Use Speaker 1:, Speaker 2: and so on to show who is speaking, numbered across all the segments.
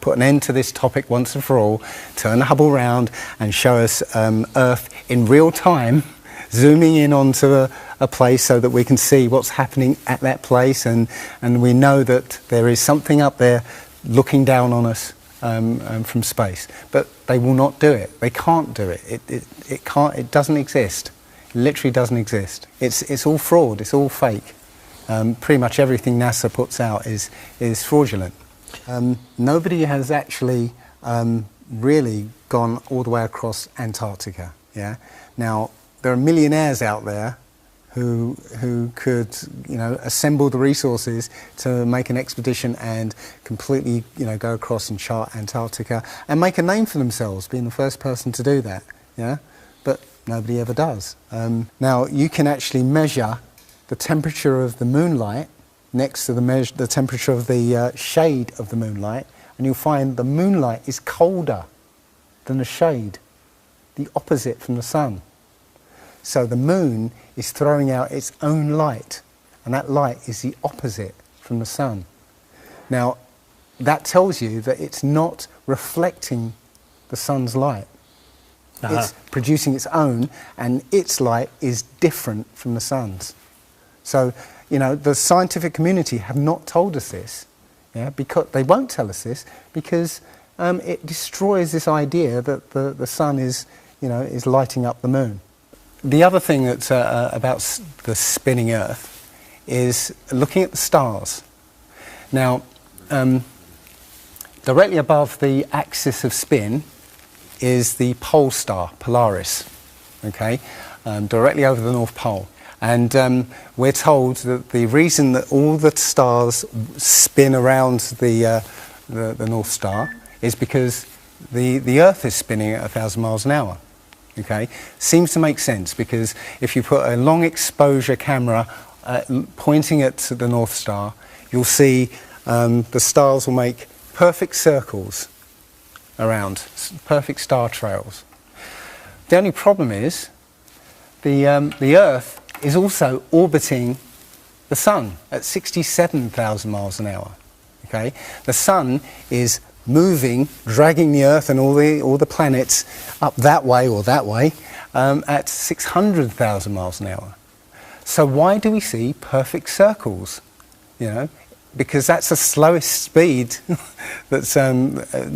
Speaker 1: put an end to this topic once and for all, turn the Hubble round and show us Earth in real time, zooming in onto a place so that we can see what's happening at that place, and we know that there is something up there looking down on us from space. But they will not do it. They can't do it. It can't. It doesn't exist. It literally doesn't exist. It's all fraud. It's all fake. Pretty much everything NASA puts out is fraudulent. Nobody has actually really gone all the way across Antarctica. Yeah. Now there are millionaires out there who could assemble the resources to make an expedition and completely go across and chart Antarctica and make a name for themselves, being the first person to do that. Yeah. But nobody ever does. Now you can actually measure the temperature of the moonlight next to the temperature of the shade of the moonlight, and you'll find the moonlight is colder than the shade, the opposite from the sun. So the moon is throwing out its own light, and that light is the opposite from the sun. Now, that tells you that it's not reflecting the sun's light. It's producing its own, and its light is different from the sun's. So, the scientific community have not told us this, because they won't tell us this because it destroys this idea that the sun is lighting up the moon. The other thing that's about the spinning Earth is looking at the stars. Now, directly above the axis of spin is the pole star, Polaris, directly over the North Pole. And we're told that the reason that all the stars spin around the North Star is because the Earth is spinning at 1,000 miles an hour. Seems to make sense, because if you put a long exposure camera pointing at the North Star, you'll see the stars will make perfect circles around, perfect star trails. The only problem is the Earth is also orbiting the sun at 67,000 miles an hour. The sun is moving, dragging the Earth and all the planets up that way or that way at 600,000 miles an hour. So why do we see perfect circles? Because that's the slowest speed, that's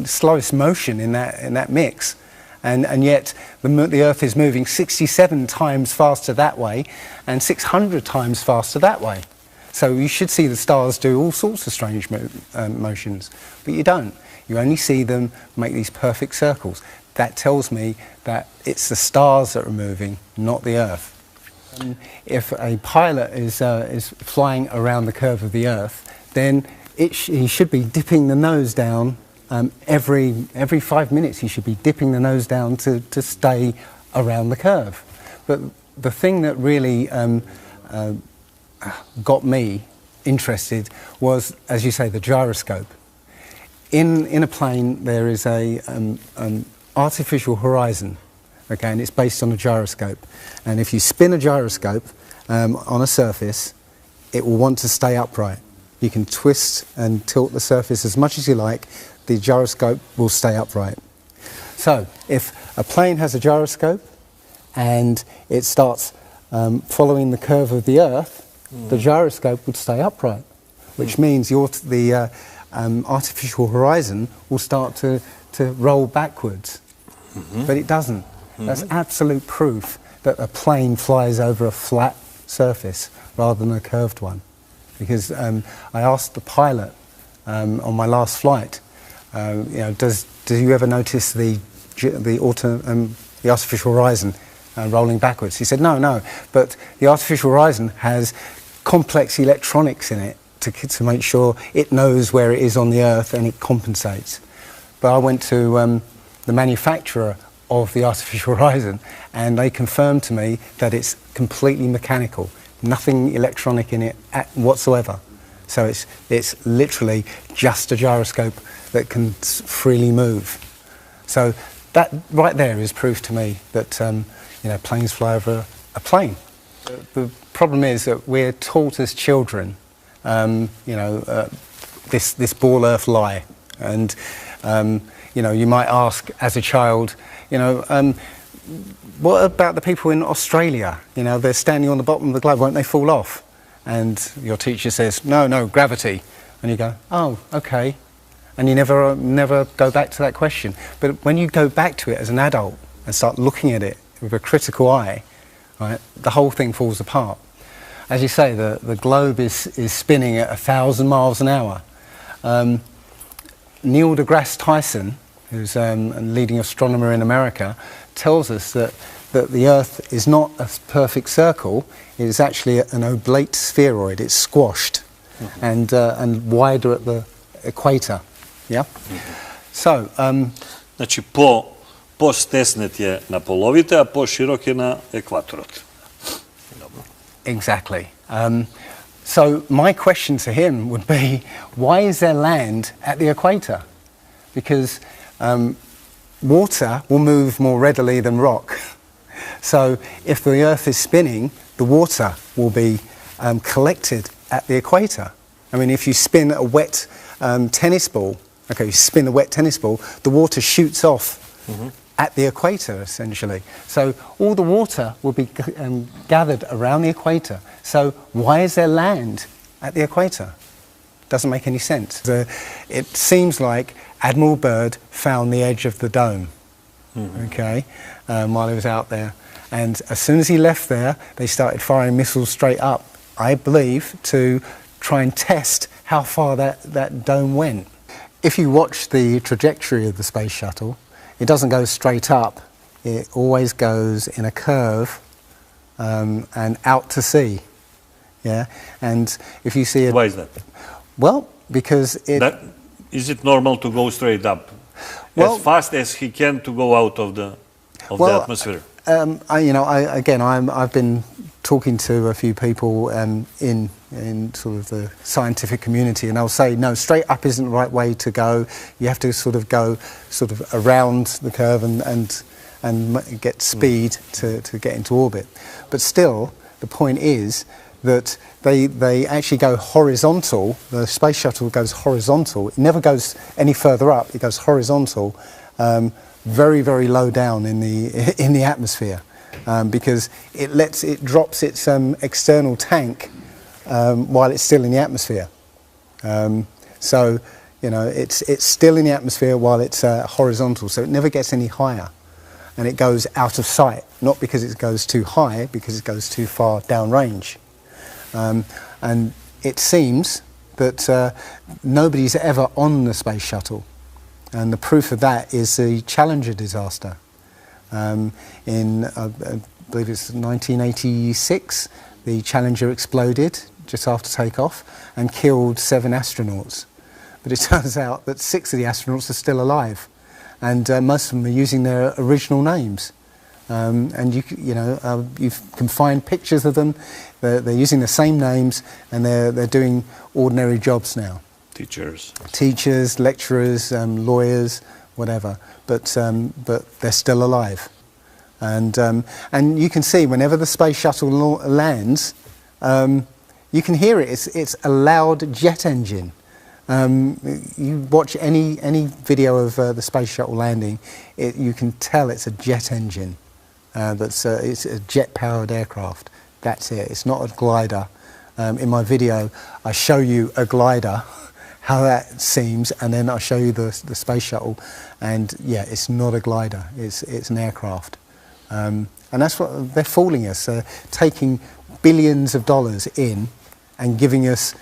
Speaker 1: slowest motion in that mix. And yet the Earth is moving 67 times faster that way and 600 times faster that way. So you should see the stars do all sorts of strange motions, but you don't. You only see them make these perfect circles. That tells me that it's the stars that are moving, not the Earth. If a pilot is flying around the curve of the Earth, then he should be dipping the nose down. Every 5 minutes he should be dipping the nose down to stay around the curve. But the thing that really got me interested was, as you say, the gyroscope. In a plane there is an artificial horizon, and it's based on a gyroscope. And if you spin a gyroscope on a surface, it will want to stay upright. You can twist and tilt the surface as much as you like. The gyroscope will stay upright. So if a plane has a gyroscope and it starts following the curve of the Earth, the gyroscope would stay upright, which means the artificial horizon will start to roll backwards. But it doesn't. That's absolute proof that a plane flies over a flat surface rather than a curved one. Because I asked the pilot on my last flight, do you ever notice the artificial horizon rolling backwards? He said, no, but the artificial horizon has complex electronics in it to make sure it knows where it is on the Earth and it compensates. But I went to the manufacturer of the artificial horizon, and they confirmed to me that it's completely mechanical, nothing electronic in it whatsoever. So it's literally just a gyroscope that can freely move. So that right there is proof to me that planes fly over a plane. The problem is that we're taught as children, this ball Earth lie, And you know, you might ask as a child, you know, what about the people in Australia? You know, they're standing on the bottom of the globe, won't they fall off? And your teacher says, no, gravity. And you go, oh, okay. And you never go back to that question. But when you go back to it as an adult and start looking at it with a critical eye, right, the whole thing falls apart. As you say, the globe is spinning at 1,000 miles an hour. Neil deGrasse Tyson, who's a leading astronomer in America, tells us that the Earth is not a perfect circle, it is actually an oblate spheroid, it's squashed and wider at the equator. Yeah? So,
Speaker 2: znači, po-stesnet je na polovite, a po-širok je na ekvatorot.
Speaker 1: Exactly. So my question to him would be, why is there land at the equator? Because water will move more readily than rock. So if the Earth is spinning, the water will be collected at the equator. I mean, if you spin a wet tennis ball, okay, you spin a wet tennis ball, the water shoots off at the equator, essentially. So all the water will be gathered around the equator. So why is there land at the equator? Doesn't make any sense. It seems like Admiral Byrd found the edge of the dome, okay, while he was out there. And as soon as he left there, they started firing missiles straight up, I believe, to try and test how far that dome went. If you watch the trajectory of the space shuttle, it doesn't go straight up. It always goes in a curve and out to sea. Yeah, and if you see it,
Speaker 2: why is that?
Speaker 1: Well, because
Speaker 2: is it normal to go straight up, as fast as he can, to go out of the atmosphere?
Speaker 1: I've been talking to a few people in sort of the scientific community, and they'll say, no, straight up isn't the right way to go. You have to sort of go sort of around the curve and get speed to get into orbit. But still, the point is that they actually go horizontal. The space shuttle goes horizontal. It never goes any further up. It goes horizontal, very, very low down in the atmosphere, because it drops its external tank while it's still in the atmosphere. So, you know, it's still in the atmosphere while it's horizontal. So it never gets any higher, and it goes out of sight. Not because it goes too high, because it goes too far downrange. And it seems that nobody's ever on the space shuttle, and the proof of that is the Challenger disaster. In I believe it's 1986, the Challenger exploded just after takeoff and killed 7 astronauts. But it turns out that 6 of the astronauts are still alive, and most of them are using their original names. And you can find pictures of them. They're using the same names, and they're doing ordinary jobs now. Teachers, lecturers, lawyers, whatever. But they're still alive. And you can see whenever the space shuttle lands, you can hear it. It's a loud jet engine. You watch any video of the space shuttle landing, you can tell it's a jet engine. It's a jet-powered aircraft. That's it. It's not a glider. In my video, I show you a glider, how that seems, and then I show you the space shuttle. And yeah, it's not a glider. It's an aircraft. And that's what they're fooling us. Taking billions of dollars in and giving us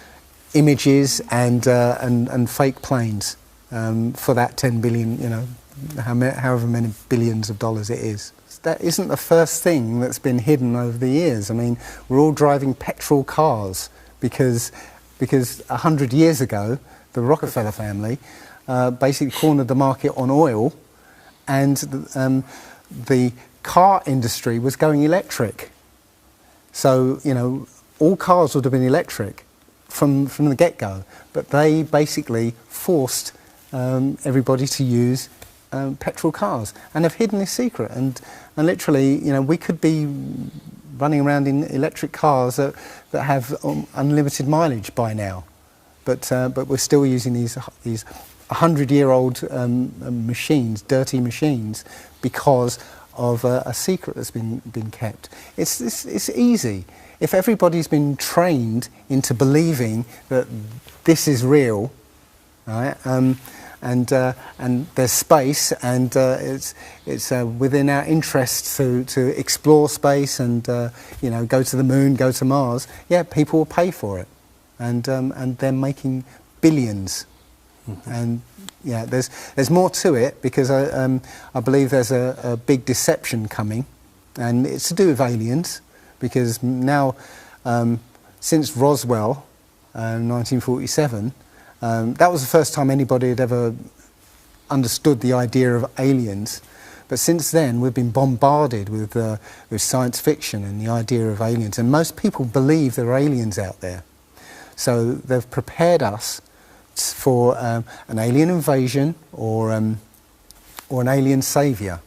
Speaker 1: images and fake planes for that 10 billion, you know, however many billions of dollars it is. That isn't the first thing that's been hidden over the years. I mean, we're all driving petrol cars because 100 years ago, the Rockefeller family basically cornered the market on oil, and the car industry was going electric. So, you know, all cars would have been electric from the get-go, but they basically forced everybody to use petrol cars, and have hidden this secret. And literally, you know, we could be running around in electric cars that have unlimited mileage by now, but we're still using these 100-year-old machines, dirty machines, because of a secret that's been kept. It's easy. If everybody's been trained into believing that this is real, right, and there's space, and it's within our interests to explore space and go to the moon, go to Mars. Yeah, people will pay for it, and they're making billions. Mm-hmm. And yeah, there's more to it, because I believe there's a big deception coming, and it's to do with aliens, because now since Roswell, 1947. That was the first time anybody had ever understood the idea of aliens. But since then, we've been bombarded with science fiction and the idea of aliens. And most people believe there are aliens out there. So they've prepared us for an alien invasion or an alien saviour.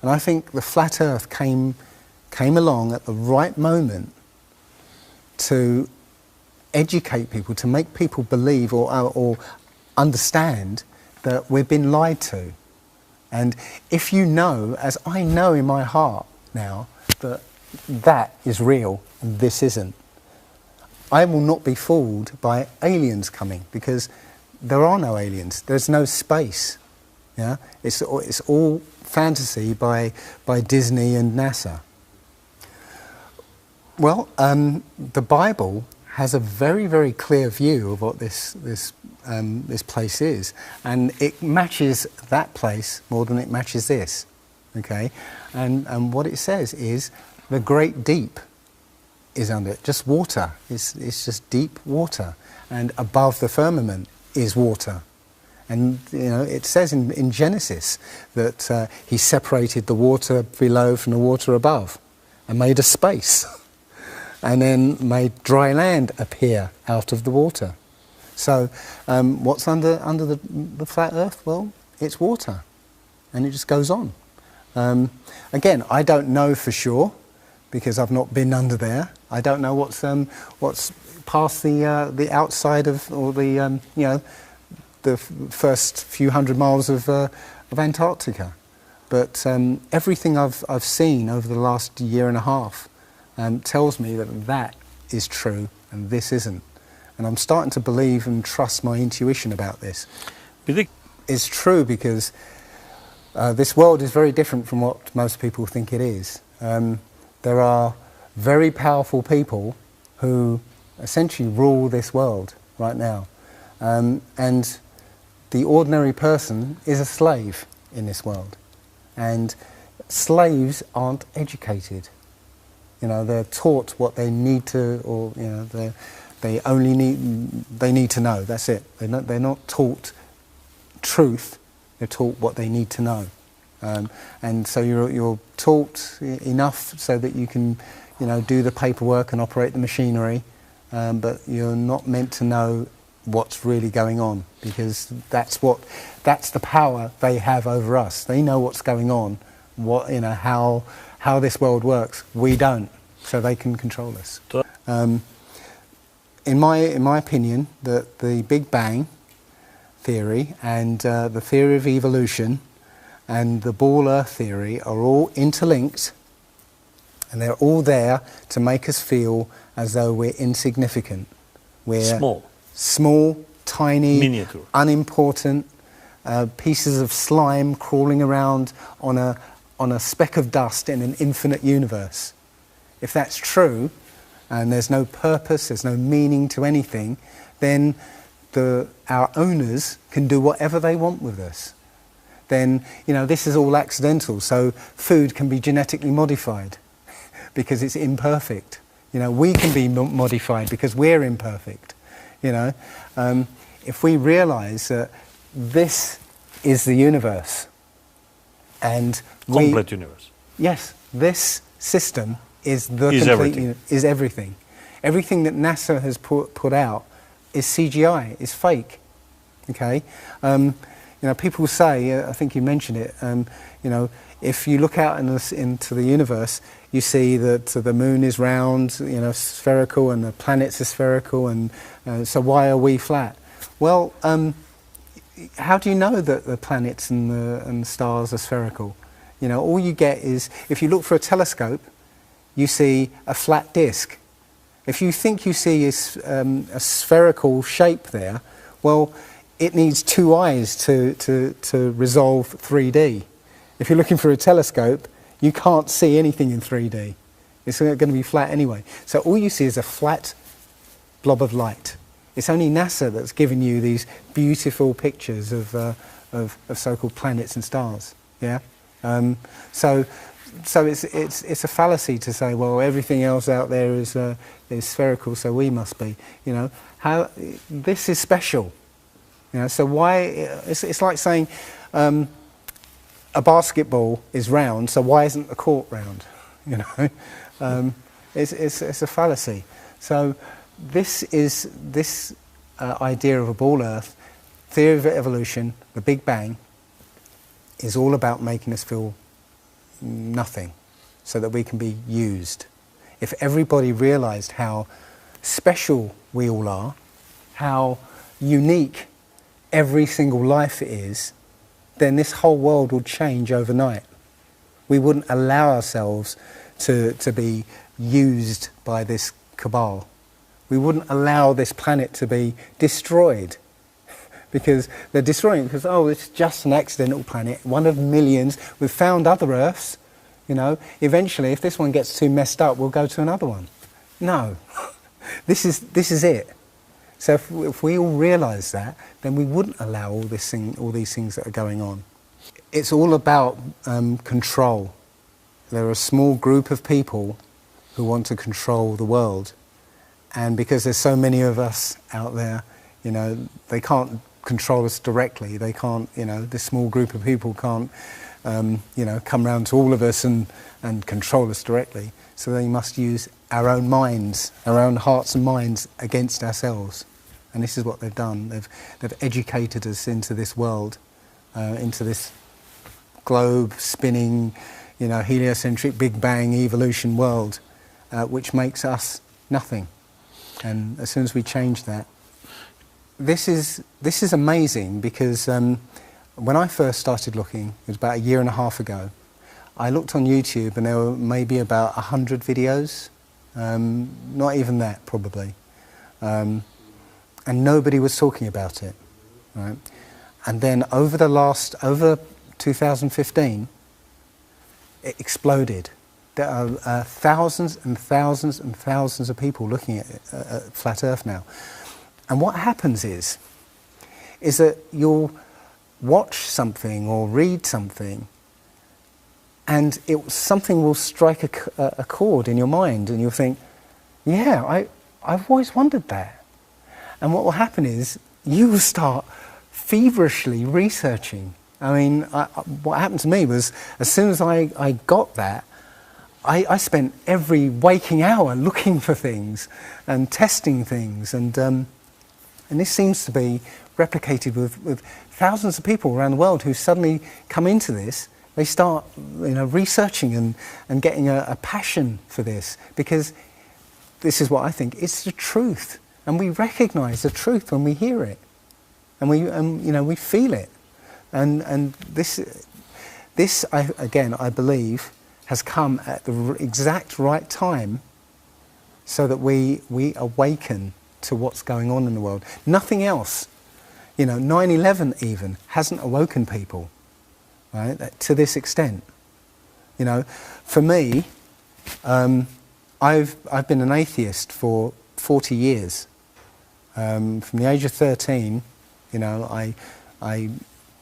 Speaker 1: And I think the flat Earth came along at the right moment to educate people, to make people believe or understand that we've been lied to. And if you know, as I know in my heart now, that is real and this isn't, I will not be fooled by aliens coming, because there are no aliens. There's no space. Yeah, it's all fantasy by Disney and NASA. Well, the Bible has a very, very clear view of what this place is, and it matches that place more than it matches this. Okay, and what it says is the great deep is under it, just water. It's just deep water, and above the firmament is water. And it says in Genesis that he separated the water below from the water above, and made a space. And then made dry land appear out of the water. So what's under the flat Earth? Well, it's water, and it just goes on. Again, I don't know for sure, because I've not been under there. I don't know what's past the outside of, or the first few hundred miles of Antarctica. But everything I've seen over the last year and a half tells me that is true and this isn't. And I'm starting to believe and trust my intuition about this. It's true, because this world is very different from what most people think it is. There are very powerful people who essentially rule this world right now. And the ordinary person is a slave in this world. And slaves aren't educated. They're taught what they need to, or they need to know. That's it. They're not taught truth. They're taught what they need to know. And so you're taught enough so that you can, do the paperwork and operate the machinery, but you're not meant to know what's really going on, because that's the power they have over us. They know what's going on, how this world works. We don't, so they can control us. In my opinion, the Big Bang theory and the theory of evolution and the ball Earth theory are all interlinked, and they're all there to make us feel as though we're insignificant. We're small, tiny,
Speaker 2: miniature,
Speaker 1: unimportant pieces of slime crawling around on a speck of dust in an infinite universe. If that's true, and there's no purpose, there's no meaning to anything, then our owners can do whatever they want with us. Then, this is all accidental, so food can be genetically modified because it's imperfect. We can be modified because we're imperfect. If we realise that this is the universe, and
Speaker 2: complete universe.
Speaker 1: Yes, this system is is everything. Everything that NASA has put out is CGI, is fake. Okay, people say, I think you mentioned it. If you look out into the universe, you see that the moon is round, spherical, and the planets are spherical, and so why are we flat? Well, how do you know that the planets and the stars are spherical? You know, all you get is, if you look for a telescope, you see a flat disk. If you think you see a spherical shape there, well, it needs two eyes to resolve 3D. If you're looking for a telescope, you can't see anything in 3D. It's going to be flat anyway. So all you see is a flat blob of light. It's only NASA that's given you these beautiful pictures of so-called planets and stars. Yeah. So it's a fallacy to say, well, everything else out there is spherical, so we must be. You know, how this is special. You know, so why? It's like saying a basketball is round, so why isn't the court round? You know, it's a fallacy. So this idea of a ball Earth, theory of evolution, the Big Bang, is all about making us feel nothing, so that we can be used. If everybody realised how special we all are, how unique every single life is, then this whole world would change overnight. We wouldn't allow ourselves to be used by this cabal. We wouldn't allow this planet to be destroyed, because they're destroying it because, oh, it's just an accidental planet, one of millions. We've found other Earths, you know. Eventually, if this one gets too messed up, we'll go to another one. No, this is it. So if we all realise that, then we wouldn't allow all these things that are going on. It's all about control. There are a small group of people who want to control the world, and because there's so many of us out there, you know, they can't control us directly. They can't, you know, this small group of people can't, you know, come round to all of us and control us directly. So they must use our own minds, our own hearts and minds against ourselves. And this is what they've done. They've educated us into this world, into this globe spinning, you know, heliocentric Big Bang evolution world, which makes us nothing. And as soon as we change that, this is amazing, because when I first started looking, it was about 1.5 years ago, I looked on YouTube and there were maybe about 100 videos, not even that probably, and nobody was talking about it, right? And then over 2015, it exploded. There are thousands and thousands and thousands of people looking at Flat Earth now. And what happens is that you'll watch something or read something, and something will strike a chord in your mind, and you'll think, yeah, I've always wondered that. And what will happen is you will start feverishly researching. I mean, what happened to me was, as soon as I got that, I spent every waking hour looking for things and testing things, and this seems to be replicated with thousands of people around the world who suddenly come into this. They start, you know, researching and getting a passion for this, because this is what I think, it's the truth, and we recognise the truth when we hear it, and you know, we feel it, and this I believe has come at the exact right time, so that we awaken to what's going on in the world. Nothing else, you know, 9/11 even hasn't awoken people, right, to this extent. You know, for me, I've been an atheist for 40 years. From the age of 13, you know, I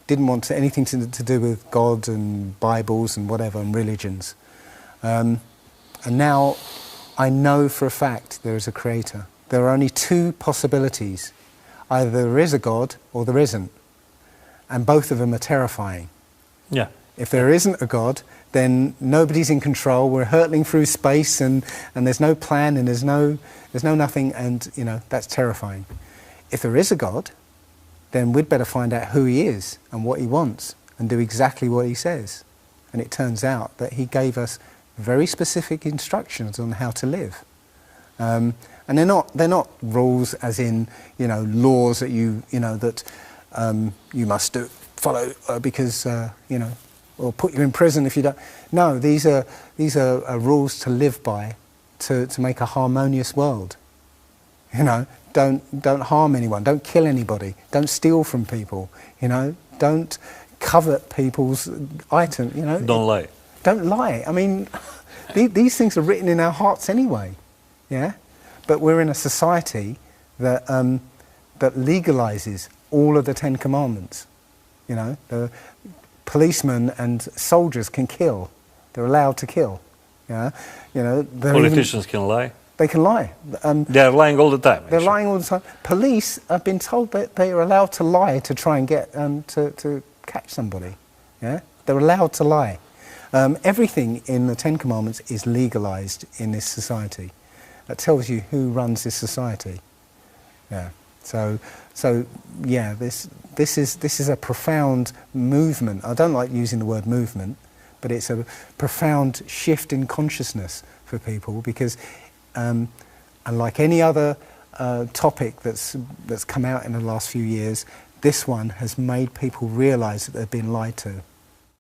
Speaker 1: didn't want anything to do with God and Bibles and whatever and religions. And now I know for a fact there is a creator. There are only two possibilities. Either there is a God or there isn't. And both of them are terrifying.
Speaker 2: Yeah.
Speaker 1: If there isn't a God, then nobody's in control. We're hurtling through space, and there's no plan, and there's no nothing, and you know, that's terrifying. If there is a God, then we'd better find out who he is and what he wants and do exactly what he says. And it turns out that he gave us very specific instructions on how to live. And they're not rules as in, you know, laws that you know, that you must follow because you know, or put you in prison if you don't. No, these are rules to live by, to make a harmonious world. You know, don't harm anyone, don't kill anybody, don't steal from people. You know, don't covet people's items. You know,
Speaker 2: don't lie.
Speaker 1: Don't lie. I mean, these things are written in our hearts anyway. Yeah, but we're in a society that that legalizes all of the 10 Commandments. You know, the policemen and soldiers can kill. They're allowed to kill. Yeah, you know.
Speaker 2: Politicians can lie.
Speaker 1: They can lie.
Speaker 2: They are lying all the time.
Speaker 1: They're lying all the time. Police have been told that they are allowed to lie to try and get to catch somebody. Yeah, they're allowed to lie. Everything in the 10 Commandments is legalized in this society. That tells you who runs this society. Yeah. So yeah, this is a profound movement. I don't like using the word movement, but it's a profound shift in consciousness for people because, and like any other topic that's come out in the last few years, this one has made people realise that they've been lied to.